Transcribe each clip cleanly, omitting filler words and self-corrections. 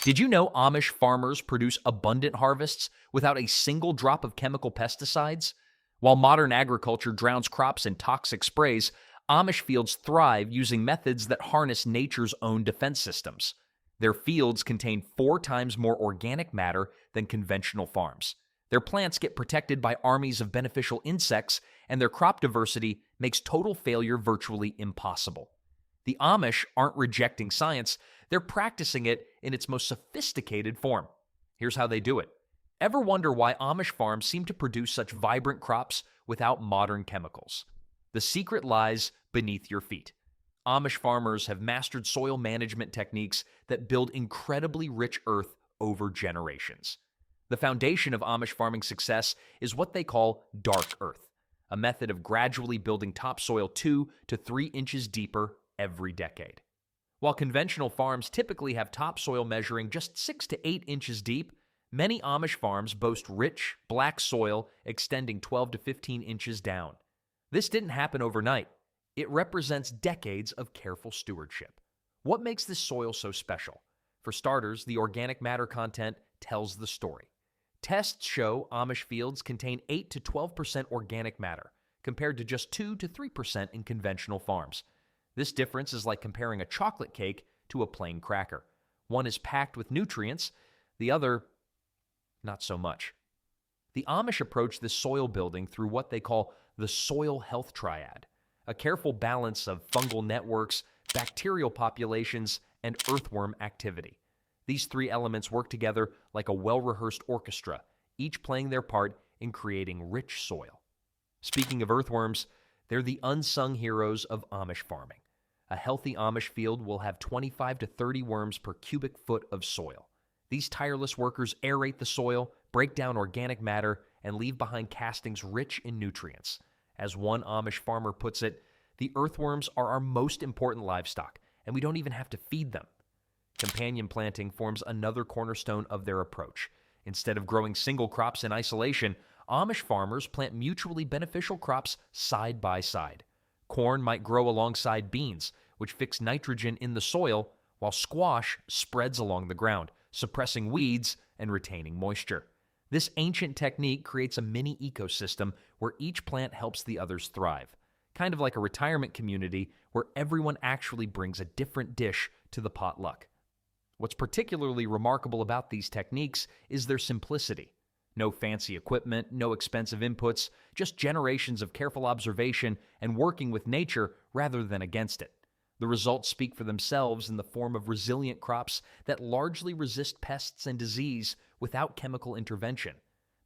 Did you know Amish farmers produce abundant harvests without a single drop of chemical pesticides? While modern agriculture drowns crops in toxic sprays, Amish fields thrive using methods that harness nature's own defense systems. Their fields contain 4 times more organic matter than conventional farms. Their plants get protected by armies of beneficial insects, and their crop diversity makes total failure virtually impossible. The Amish aren't rejecting science, they're practicing it in its most sophisticated form. Here's how they do it. Ever wonder why Amish farms seem to produce such vibrant crops without modern chemicals? The secret lies beneath your feet. Amish farmers have mastered soil management techniques that build incredibly rich earth over generations. The foundation of Amish farming success is what they call dark earth, a method of gradually building topsoil 2 to 3 inches deeper every decade. While conventional farms typically have topsoil measuring just 6 to 8 inches deep, many Amish farms boast rich, black soil extending 12 to 15 inches down. This didn't happen overnight. It represents decades of careful stewardship. What makes this soil so special? For starters, the organic matter content tells the story. Tests show Amish fields contain 8 to 12% organic matter, compared to just 2 to 3% in conventional farms. This difference is like comparing a chocolate cake to a plain cracker. One is packed with nutrients, the other, not so much. The Amish approach this soil building through what they call the soil health triad, a careful balance of fungal networks, bacterial populations, and earthworm activity. These 3 elements work together like a well-rehearsed orchestra, each playing their part in creating rich soil. Speaking of earthworms, they're the unsung heroes of Amish farming. A healthy Amish field will have 25 to 30 worms per cubic foot of soil. These tireless workers aerate the soil, break down organic matter, and leave behind castings rich in nutrients. As one Amish farmer puts it, the earthworms are our most important livestock, and we don't even have to feed them. Companion planting forms another cornerstone of their approach. Instead of growing single crops in isolation, Amish farmers plant mutually beneficial crops side by side. Corn might grow alongside beans, which fix nitrogen in the soil, while squash spreads along the ground, suppressing weeds and retaining moisture. This ancient technique creates a mini ecosystem where each plant helps the others thrive, kind of like a retirement community where everyone actually brings a different dish to the potluck. What's particularly remarkable about these techniques is their simplicity. No fancy equipment, no expensive inputs, just generations of careful observation and working with nature rather than against it. The results speak for themselves in the form of resilient crops that largely resist pests and disease without chemical intervention.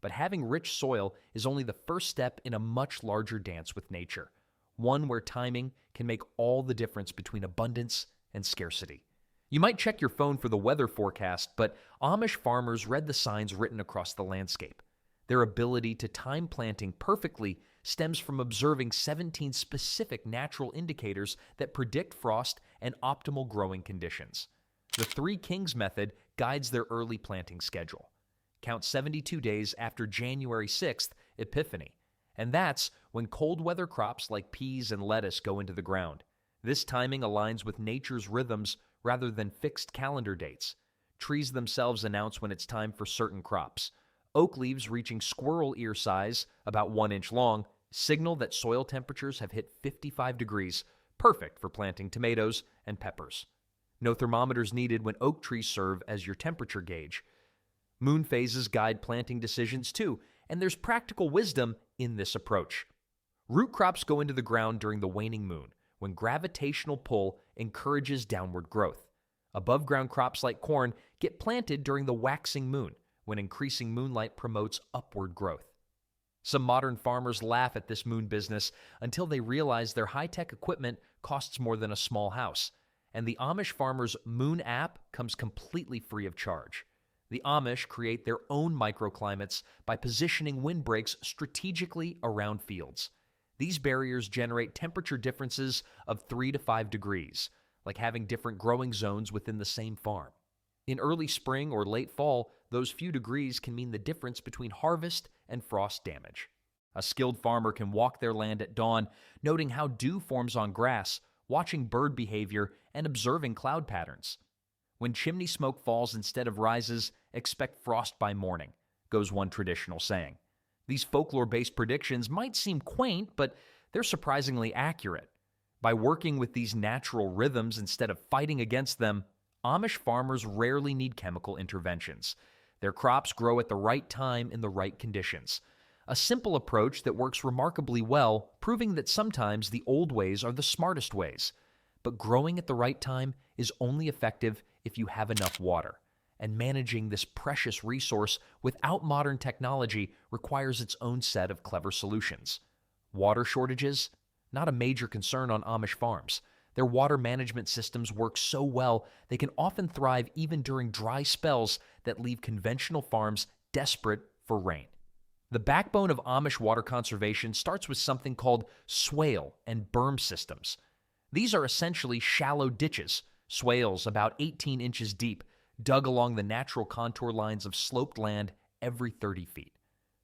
But having rich soil is only the first step in a much larger dance with nature, one where timing can make all the difference between abundance and scarcity. You might check your phone for the weather forecast, but Amish farmers read the signs written across the landscape. Their ability to time planting perfectly stems from observing 17 specific natural indicators that predict frost and optimal growing conditions. The 3 Kings method guides their early planting schedule. Count 72 days after January 6th, Epiphany, and that's when cold weather crops like peas and lettuce go into the ground. This timing aligns with nature's rhythms rather than fixed calendar dates. Trees themselves announce when it's time for certain crops. Oak leaves reaching squirrel ear size, about 1 inch long, signal that soil temperatures have hit 55 degrees, perfect for planting tomatoes and peppers. No thermometers needed when oak trees serve as your temperature gauge. Moon phases guide planting decisions too, and there's practical wisdom in this approach. Root crops go into the ground during the waning moon, when gravitational pull encourages downward growth. Above-ground crops like corn get planted during the waxing moon, when increasing moonlight promotes upward growth. Some modern farmers laugh at this moon business until they realize their high-tech equipment costs more than a small house, and the Amish farmer's Moon app comes completely free of charge. The Amish create their own microclimates by positioning windbreaks strategically around fields. These barriers generate temperature differences of 3 to 5 degrees, like having different growing zones within the same farm. In early spring or late fall, those few degrees can mean the difference between harvest and frost damage. A skilled farmer can walk their land at dawn, noting how dew forms on grass, watching bird behavior, and observing cloud patterns. When chimney smoke falls instead of rises, expect frost by morning, goes one traditional saying. These folklore-based predictions might seem quaint, but they're surprisingly accurate. By working with these natural rhythms instead of fighting against them, Amish farmers rarely need chemical interventions. Their crops grow at the right time in the right conditions. A simple approach that works remarkably well, proving that sometimes the old ways are the smartest ways. But growing at the right time is only effective if you have enough water. And managing this precious resource without modern technology requires its own set of clever solutions. Water shortages? Not a major concern on Amish farms. Their water management systems work so well they can often thrive even during dry spells that leave conventional farms desperate for rain. The backbone of Amish water conservation starts with something called swale and berm systems. These are essentially shallow ditches, swales about 18 inches deep, dug along the natural contour lines of sloped land every 30 feet.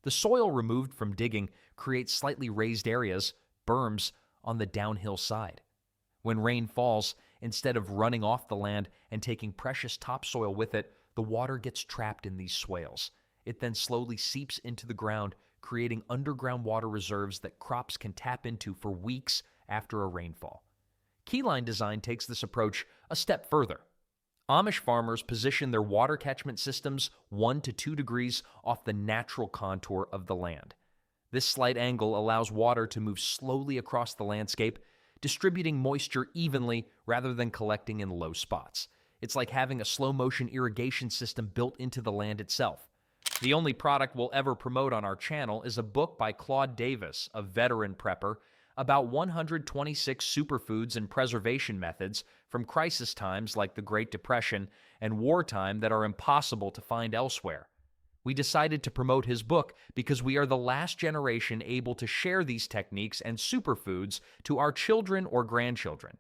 The soil removed from digging creates slightly raised areas, berms, on the downhill side. When rain falls, instead of running off the land and taking precious topsoil with it, the water gets trapped in these swales. It then slowly seeps into the ground, creating underground water reserves that crops can tap into for weeks after a rainfall. Keyline design takes this approach a step further. Amish farmers position their water catchment systems 1 to 2 degrees off the natural contour of the land. This slight angle allows water to move slowly across the landscape, distributing moisture evenly rather than collecting in low spots. It's like having a slow-motion irrigation system built into the land itself. The only product we'll ever promote on our channel is a book by Claude Davis, a veteran prepper, about 126 superfoods and preservation methods from crisis times like the Great Depression and wartime that are impossible to find elsewhere. We decided to promote his book because we are the last generation able to share these techniques and superfoods to our children or grandchildren.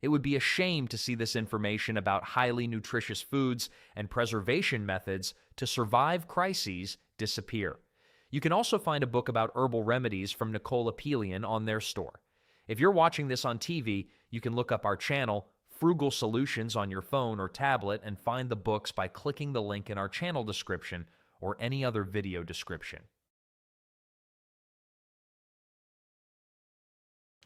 It would be a shame to see this information about highly nutritious foods and preservation methods to survive crises disappear. You can also find a book about herbal remedies from Nicole Apelian on their store. If you're watching this on TV, you can look up our channel, Frugal Solutions, on your phone or tablet and find the books by clicking the link in our channel description or any other video description.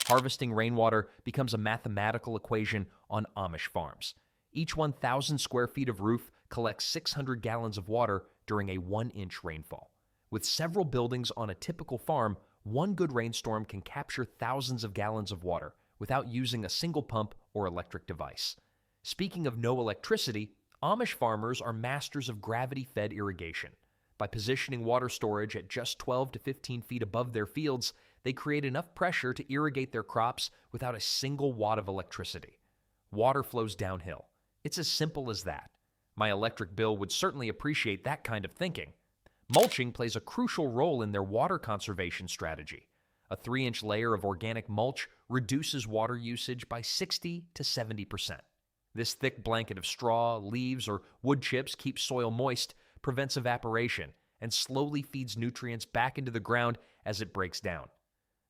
Harvesting rainwater becomes a mathematical equation on Amish farms. Each 1,000 square feet of roof collects 600 gallons of water during a 1-inch rainfall. With several buildings on a typical farm, one good rainstorm can capture thousands of gallons of water without using a single pump or electric device. Speaking of no electricity, Amish farmers are masters of gravity-fed irrigation. By positioning water storage at just 12 to 15 feet above their fields, they create enough pressure to irrigate their crops without a single watt of electricity. Water flows downhill. It's as simple as that. My electric bill would certainly appreciate that kind of thinking. Mulching plays a crucial role in their water conservation strategy. A 3-inch layer of organic mulch reduces water usage by 60 to 70%. This thick blanket of straw, leaves, or wood chips keeps soil moist, prevents evaporation, and slowly feeds nutrients back into the ground as it breaks down.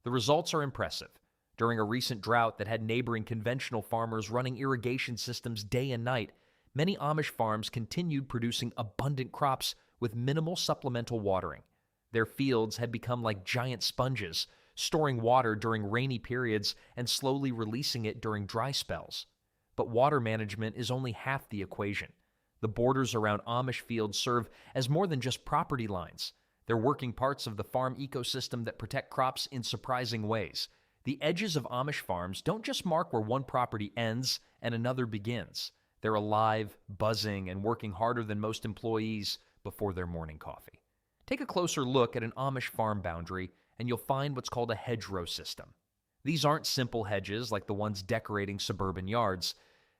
The results are impressive. During a recent drought that had neighboring conventional farmers running irrigation systems day and night, many Amish farms continued producing abundant crops with minimal supplemental watering. Their fields had become like giant sponges, storing water during rainy periods and slowly releasing it during dry spells. But water management is only half the equation. The borders around Amish fields serve as more than just property lines. They're working parts of the farm ecosystem that protect crops in surprising ways. The edges of Amish farms don't just mark where one property ends and another begins. They're alive, buzzing, and working harder than most employees before their morning coffee. Take a closer look at an Amish farm boundary, and you'll find what's called a hedgerow system. These aren't simple hedges like the ones decorating suburban yards.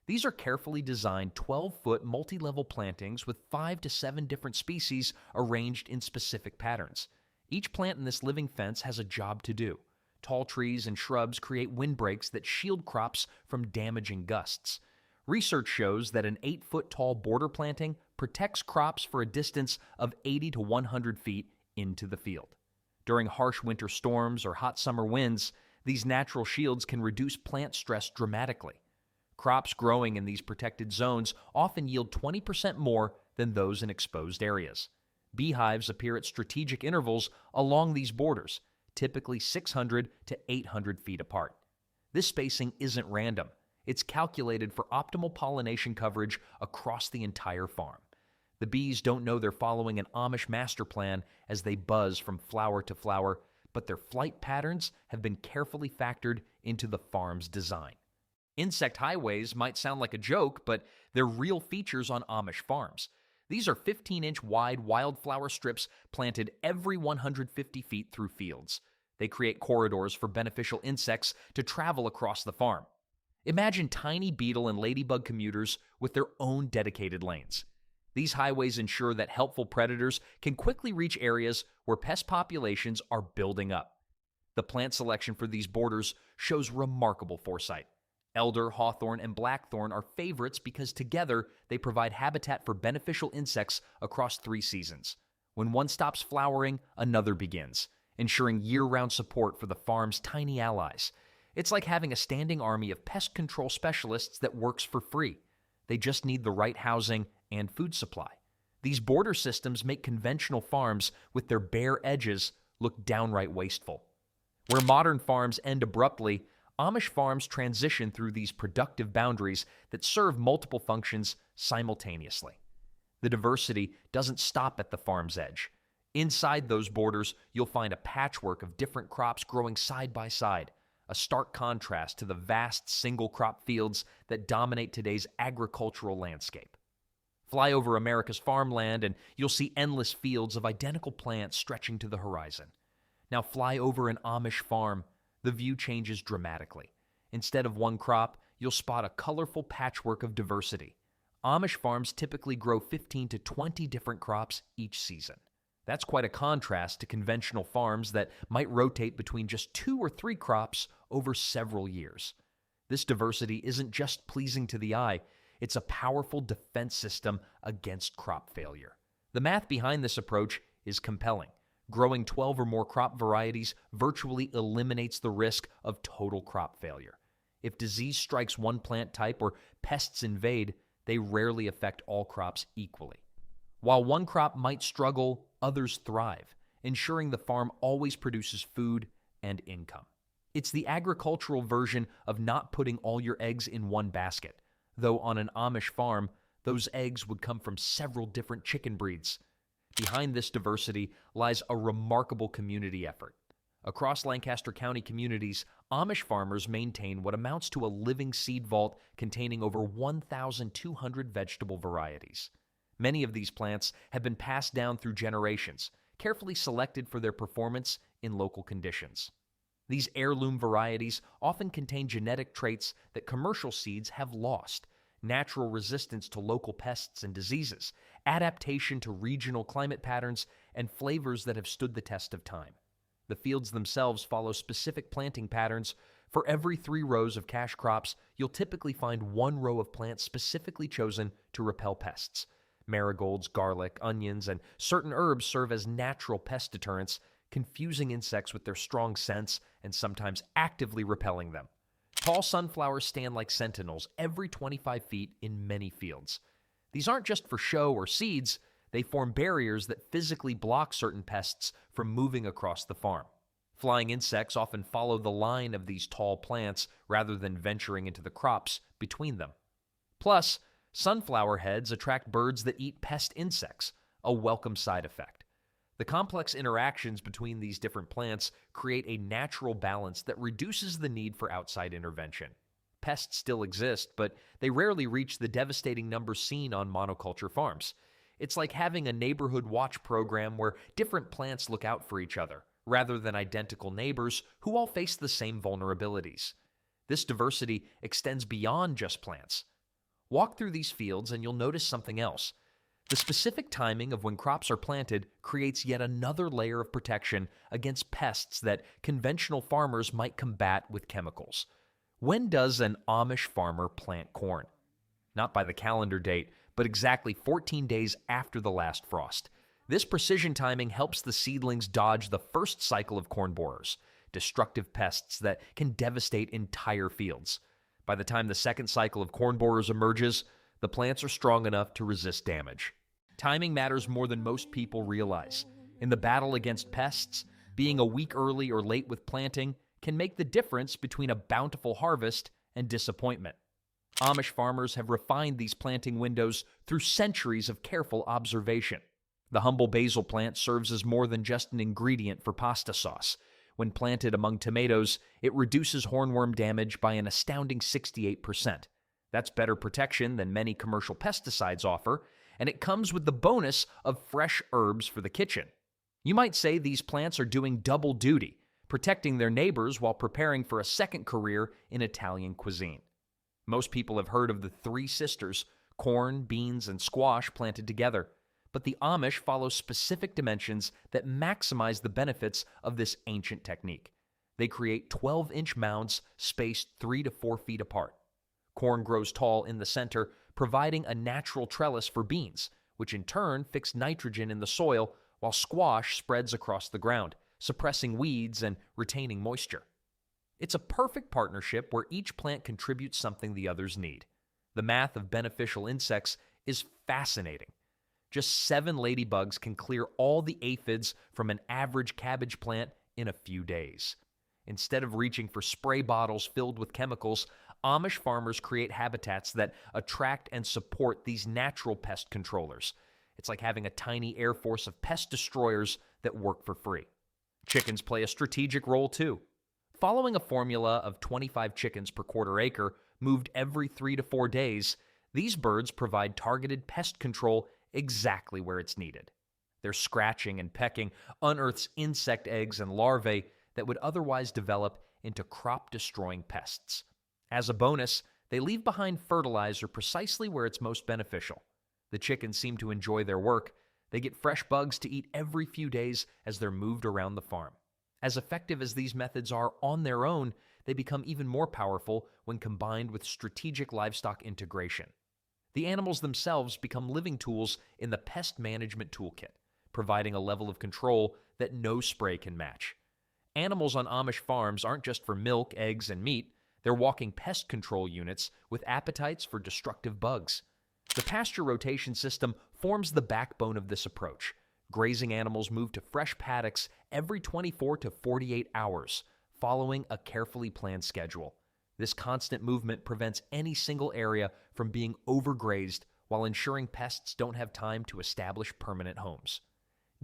These are carefully designed 12-foot multi-level plantings with 5 to 7 different species arranged in specific patterns. Each plant in this living fence has a job to do. Tall trees and shrubs create windbreaks that shield crops from damaging gusts. Research shows that an 8-foot tall border planting protects crops for a distance of 80 to 100 feet into the field. During harsh winter storms or hot summer winds, these natural shields can reduce plant stress dramatically. Crops growing in these protected zones often yield 20% more than those in exposed areas. Beehives appear at strategic intervals along these borders, typically 600 to 800 feet apart. This spacing isn't random. It's calculated for optimal pollination coverage across the entire farm. The bees don't know they're following an Amish master plan as they buzz from flower to flower, but their flight patterns have been carefully factored into the farm's design. Insect highways might sound like a joke, but they're real features on Amish farms. These are 15-inch wide wildflower strips planted every 150 feet through fields. They create corridors for beneficial insects to travel across the farm. Imagine tiny beetle and ladybug commuters with their own dedicated lanes. These highways ensure that helpful predators can quickly reach areas where pest populations are building up. The plant selection for these borders shows remarkable foresight. Elder, hawthorn, and blackthorn are favorites because together they provide habitat for beneficial insects across 3 seasons. When one stops flowering, another begins, ensuring year-round support for the farm's tiny allies. It's like having a standing army of pest control specialists that works for free. They just need the right housing and food supply. These border systems make conventional farms with their bare edges look downright wasteful. Where modern farms end abruptly, Amish farms transition through these productive boundaries that serve multiple functions simultaneously. The diversity doesn't stop at the farm's edge. Inside those borders, you'll find a patchwork of different crops growing side by side, a stark contrast to the vast single-crop fields that dominate today's agricultural landscape. Fly over America's farmland and you'll see endless fields of identical plants stretching to the horizon. Now fly over an Amish farm. The view changes dramatically. Instead of one crop, you'll spot a colorful patchwork of diversity. Amish farms typically grow 15 to 20 different crops each season. That's quite a contrast to conventional farms that might rotate between just 2 or 3 crops over several years. This diversity isn't just pleasing to the eye, it's a powerful defense system against crop failure. The math behind this approach is compelling. Growing 12 or more crop varieties virtually eliminates the risk of total crop failure. If disease strikes one plant type or pests invade, they rarely affect all crops equally. While one crop might struggle, others thrive, ensuring the farm always produces food and income. It's the agricultural version of not putting all your eggs in one basket, though on an Amish farm, those eggs would come from several different chicken breeds. Behind this diversity lies a remarkable community effort. Across Lancaster County communities, Amish farmers maintain what amounts to a living seed vault containing over 1,200 vegetable varieties. Many of these plants have been passed down through generations, carefully selected for their performance in local conditions. These heirloom varieties often contain genetic traits that commercial seeds have lost: natural resistance to local pests and diseases, adaptation to regional climate patterns, and flavors that have stood the test of time. The fields themselves follow specific planting patterns. For every 3 rows of cash crops, you'll typically find 1 row of plants specifically chosen to repel pests. Marigolds, garlic, onions, and certain herbs serve as natural pest deterrents, confusing insects with their strong scents and sometimes actively repelling them. Tall sunflowers stand like sentinels every 25 feet in many fields. These aren't just for show or seeds, they form barriers that physically block certain pests from moving across the farm. Flying insects often follow the line of these tall plants rather than venturing into the crops between them. Plus, sunflower heads attract birds that eat pest insects, a welcome side effect. The complex interactions between these different plants create a natural balance that reduces the need for outside intervention. Pests still exist, but they rarely reach the devastating numbers seen on monoculture farms. It's like having a neighborhood watch program where different plants look out for each other, rather than identical neighbors who all face the same vulnerabilities. This diversity extends beyond just plants. Walk through these fields and you'll notice something else. The specific timing of when crops are planted creates yet another layer of protection against pests that conventional farmers might combat with chemicals. When does an Amish farmer plant corn? Not by the calendar date, but exactly 14 days after the last frost. This precision timing helps the seedlings dodge the first cycle of corn borers, destructive pests that can devastate entire fields. By the time the second cycle of corn borers emerges, the plants are strong enough to resist damage. Timing matters more than most people realize. In the battle against pests, being a week early or late with planting can make the difference between a bountiful harvest and disappointment. Amish farmers have refined these planting windows through centuries of careful observation. The humble basil plant serves as more than just an ingredient for pasta sauce. When planted among tomatoes, it reduces hornworm damage by an astounding 68%. That's better protection than many commercial pesticides offer, and it comes with the bonus of fresh herbs for the kitchen. You might say these plants are doing double duty, protecting their neighbors while preparing for a second career in Italian cuisine. Most people have heard of the three sisters, corn, beans, and squash planted together, but the Amish follow specific dimensions that maximize the benefits of this ancient technique. They create 12-inch mounds spaced 3 to 4 feet apart. Corn grows tall in the center, providing a natural trellis for beans, which in turn fix nitrogen in the soil, while squash spreads across the ground, suppressing weeds and retaining moisture. It's a perfect partnership where each plant contributes something the others need. The math of beneficial insects is fascinating. Just 7 ladybugs can clear all the aphids from an average cabbage plant in a few days. Instead of reaching for spray bottles filled with chemicals, Amish farmers create habitats that attract and support these natural pest controllers. It's like having a tiny air force of pest destroyers that work for free. Chickens play a strategic role too. Following a formula of 25 chickens per quarter acre, moved every 3 to 4 days, these birds provide targeted pest control exactly where it's needed. Their scratching and pecking unearths insect eggs and larvae that would otherwise develop into crop-destroying pests. As a bonus, they leave behind fertilizer precisely where it's most beneficial. The chickens seem to enjoy their work. They get fresh bugs to eat every few days as they're moved around the farm. As effective as these methods are on their own, they become even more powerful when combined with strategic livestock integration. The animals themselves become living tools in the pest management toolkit, providing a level of control that no spray can match. Animals on Amish farms aren't just for milk, eggs, and meat. They're walking pest control units with appetites for destructive bugs. The pasture rotation system forms the backbone of this approach. Grazing animals move to fresh paddocks every 24 to 48 hours, following a carefully planned schedule. This constant movement prevents any single area from being overgrazed while ensuring pests don't have time to establish permanent homes.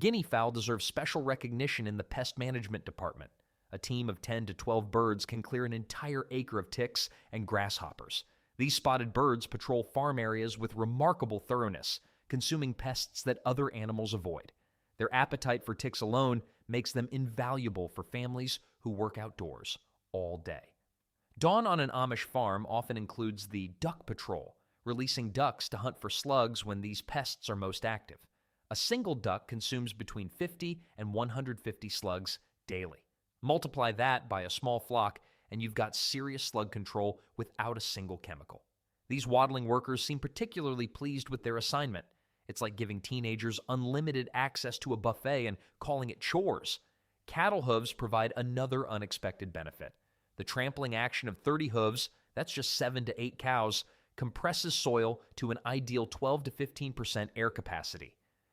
Guinea fowl deserve special recognition in the pest management department. A team of 10 to 12 birds can clear an entire acre of ticks and grasshoppers. These spotted birds patrol farm areas with remarkable thoroughness, consuming pests that other animals avoid. Their appetite for ticks alone makes them invaluable for families who work outdoors all day. Dawn on an Amish farm often includes the duck patrol, releasing ducks to hunt for slugs when these pests are most active. A single duck consumes between 50 and 150 slugs daily. Multiply that by a small flock, and you've got serious slug control without a single chemical. These waddling workers seem particularly pleased with their assignment. It's like giving teenagers unlimited access to a buffet and calling it chores. Cattle hooves provide another unexpected benefit. The trampling action of 30 hooves, that's just 7 to 8 cows, compresses soil to an ideal 12 to 15% air capacity.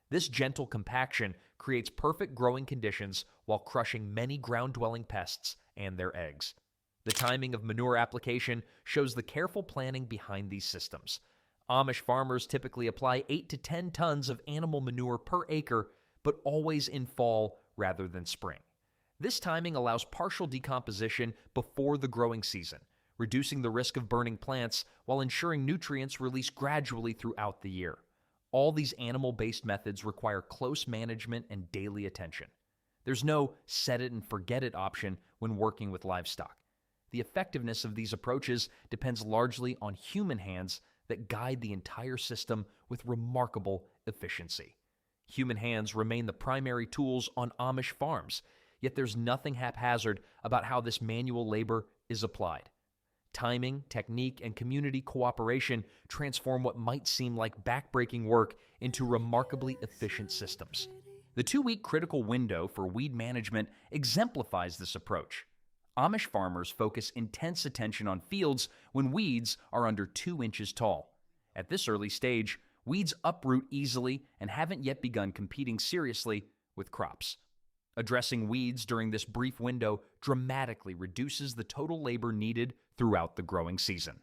This gentle compaction creates perfect growing conditions while crushing many ground-dwelling pests and their eggs. The timing of manure application shows the careful planning behind these systems. Amish farmers typically apply 8 to 10 tons of animal manure per acre, but always in fall rather than spring. This timing allows partial decomposition before the growing season, reducing the risk of burning plants while ensuring nutrients release gradually throughout the year. All these animal-based methods require close management and daily attention. There's no set-it-and-forget-it option when working with livestock. The effectiveness of these approaches depends largely on human hands that guide the entire system with remarkable efficiency. Human hands remain the primary tools on Amish farms, yet there's nothing haphazard about how this manual labor is applied. Timing, technique, and community cooperation transform what might seem like backbreaking work into remarkably efficient systems. The 2-week critical window for weed management exemplifies this approach. Amish farmers focus intense attention on fields when weeds are under 2 inches tall. At this early stage, weeds uproot easily and haven't yet begun competing seriously with crops. Addressing weeds during this brief window dramatically reduces the total labor needed throughout the growing season.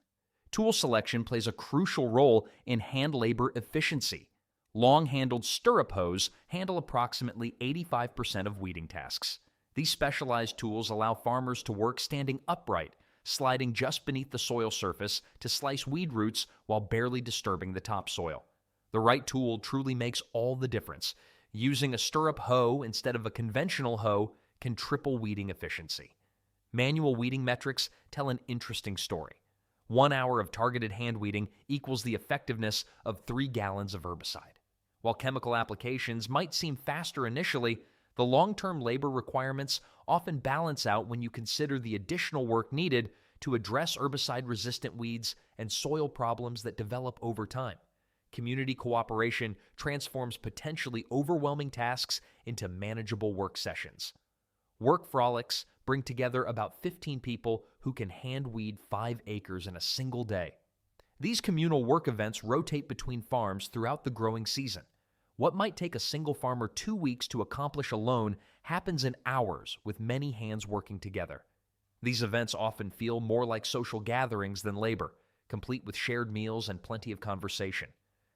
Tool selection plays a crucial role in hand labor efficiency. Long-handled stirrup hoes handle approximately 85% of weeding tasks. These specialized tools allow farmers to work standing upright, sliding just beneath the soil surface to slice weed roots while barely disturbing the topsoil. The right tool truly makes all the difference. Using a stirrup hoe instead of a conventional hoe can triple weeding efficiency. Manual weeding metrics tell an interesting story. 1 hour of targeted hand weeding equals the effectiveness of 3 gallons of herbicide. While chemical applications might seem faster initially, the long-term labor requirements often balance out when you consider the additional work needed to address herbicide-resistant weeds and soil problems that develop over time. Community cooperation transforms potentially overwhelming tasks into manageable work sessions. Work frolics bring together about 15 people who can hand weed 5 acres in a single day. These communal work events rotate between farms throughout the growing season. What might take a single farmer 2 weeks to accomplish alone happens in hours with many hands working together. These events often feel more like social gatherings than labor, complete with shared meals and plenty of conversation.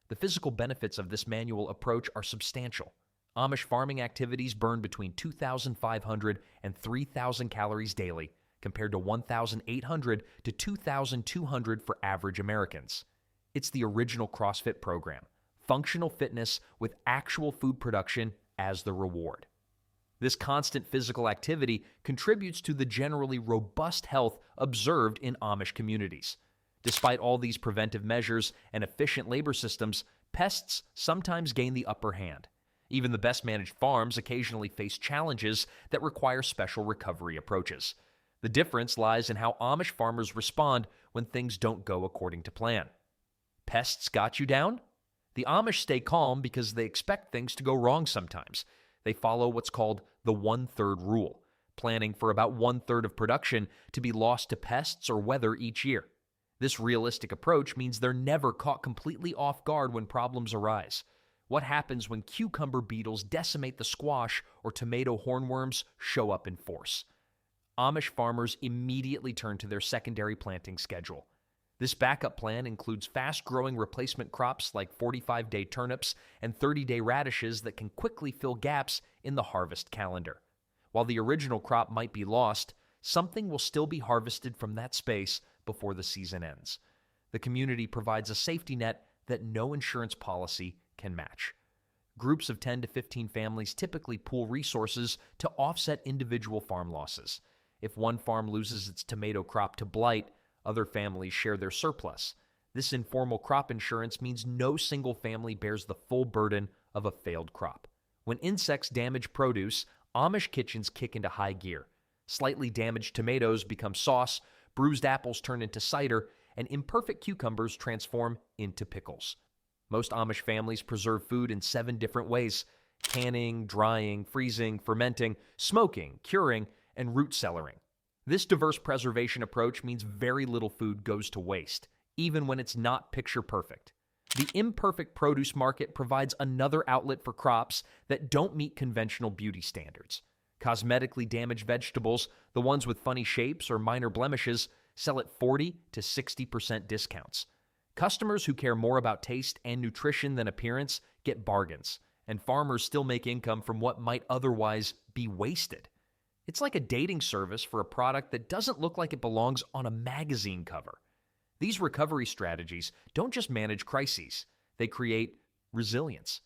The physical benefits of this manual approach are substantial. Amish farming activities burn between 2,500 and 3,000 calories daily, compared to 1,800 to 2,200 for average Americans. It's the original CrossFit program, functional fitness with actual food production as the reward. This constant physical activity contributes to the generally robust health observed in Amish communities. Despite all these preventive measures and efficient labor systems, pests sometimes gain the upper hand. Even the best-managed farms occasionally face challenges that require special recovery approaches. The difference lies in how Amish farmers respond when things don't go according to plan. Pests got you down? The Amish stay calm because they expect things to go wrong sometimes. They follow what's called the 1/3 rule, planning for about 1/3 of production to be lost to pests or weather each year. This realistic approach means they're never caught completely off guard when problems arise. What happens when cucumber beetles decimate the squash or tomato hornworms show up in force? Amish farmers immediately turn to their secondary planting schedule. This backup plan includes fast-growing replacement crops like 45-day turnips and 30-day radishes that can quickly fill gaps in the harvest calendar. While the original crop might be lost, something will still be harvested from that space before the season ends. The community provides a safety net that no insurance policy can match. Groups of 10 to 15 families typically pool resources to offset individual farm losses. If one farm loses its tomato crop to blight, other families share their surplus. This informal crop insurance means no single family bears the full burden of a failed crop. When insects damage produce, Amish kitchens kick into high gear. Slightly damaged tomatoes become sauce, bruised apples turn into cider, and imperfect cucumbers transform into pickles. Most Amish families preserve food in 7 different ways: canning, drying, freezing, fermenting, smoking, curing, and root cellaring. This diverse preservation approach means very little food goes to waste, even when it's not picture perfect. The imperfect produce market provides another outlet for crops that don't meet conventional beauty standards. Cosmetically damaged vegetables, the ones with funny shapes or minor blemishes, sell at 40 to 60% discounts. Customers who care more about taste and nutrition than appearance get bargains, and farmers still make income from what might otherwise be wasted. It's like a dating service for a product that doesn't look like it belongs on a magazine cover. These recovery strategies don't just manage crises, they create resilience.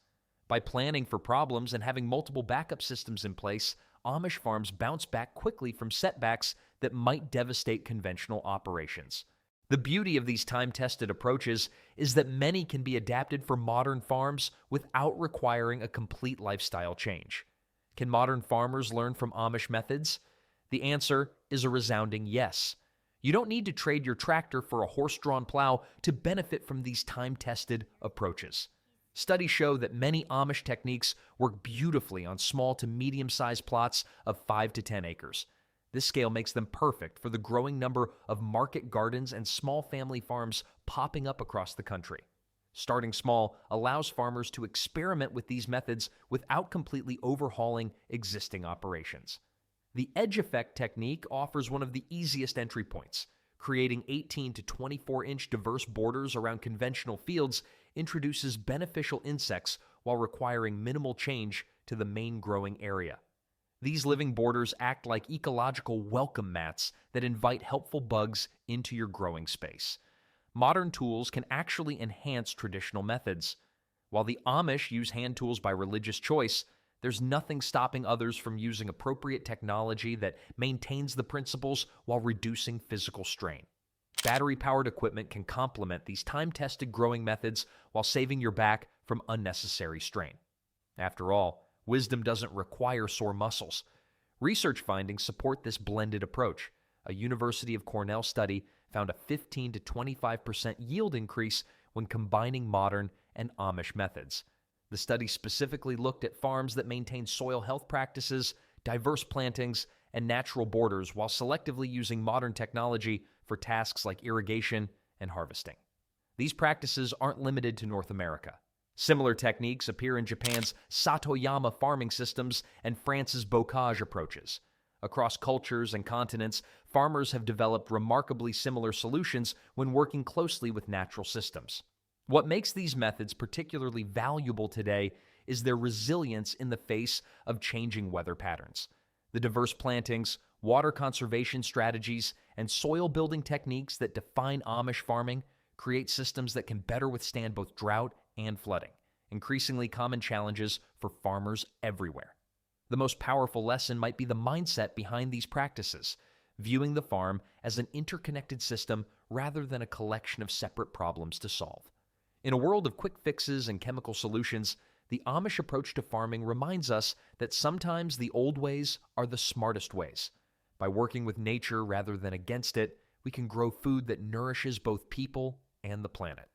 By planning for problems and having multiple backup systems in place, Amish farms bounce back quickly from setbacks that might devastate conventional operations. The beauty of these time-tested approaches is that many can be adapted for modern farms without requiring a complete lifestyle change. Can modern farmers learn from Amish methods? The answer is a resounding yes. You don't need to trade your tractor for a horse-drawn plow to benefit from these time-tested approaches. Studies show that many Amish techniques work beautifully on small to medium-sized plots of 5 to 10 acres. This scale makes them perfect for the growing number of market gardens and small family farms popping up across the country. Starting small allows farmers to experiment with these methods without completely overhauling existing operations. The edge effect technique offers one of the easiest entry points. Creating 18 to 24-inch diverse borders around conventional fields introduces beneficial insects while requiring minimal change to the main growing area. These living borders act like ecological welcome mats that invite helpful bugs into your growing space. Modern tools can actually enhance traditional methods. While the Amish use hand tools by religious choice, there's nothing stopping others from using appropriate technology that maintains the principles while reducing physical strain. Battery-powered equipment can complement these time-tested growing methods while saving your back from unnecessary strain. After all, wisdom doesn't require sore muscles. Research findings support this blended approach. A University of Cornell study found a 15 to 25% yield increase when combining modern and Amish methods. The study specifically looked at farms that maintain soil health practices, diverse plantings, and natural borders while selectively using modern technology for tasks like irrigation and harvesting. These practices aren't limited to North America. Similar techniques appear in Japan's Satoyama farming systems and France's bocage approaches. Across cultures and continents, farmers have developed remarkably similar solutions when working closely with natural systems. What makes these methods particularly valuable today is their resilience in the face of changing weather patterns. The diverse plantings, water conservation strategies, and soil building techniques that define Amish farming create systems that can better withstand both drought and flooding, increasingly common challenges for farmers everywhere. The most powerful lesson might be the mindset behind these practices, viewing the farm as an interconnected system rather than a collection of separate problems to solve. In a world of quick fixes and chemical solutions, the Amish approach to farming reminds us that sometimes the old ways are the smartest ways. By working with nature rather than against it, we can grow food that nourishes both people and the planet.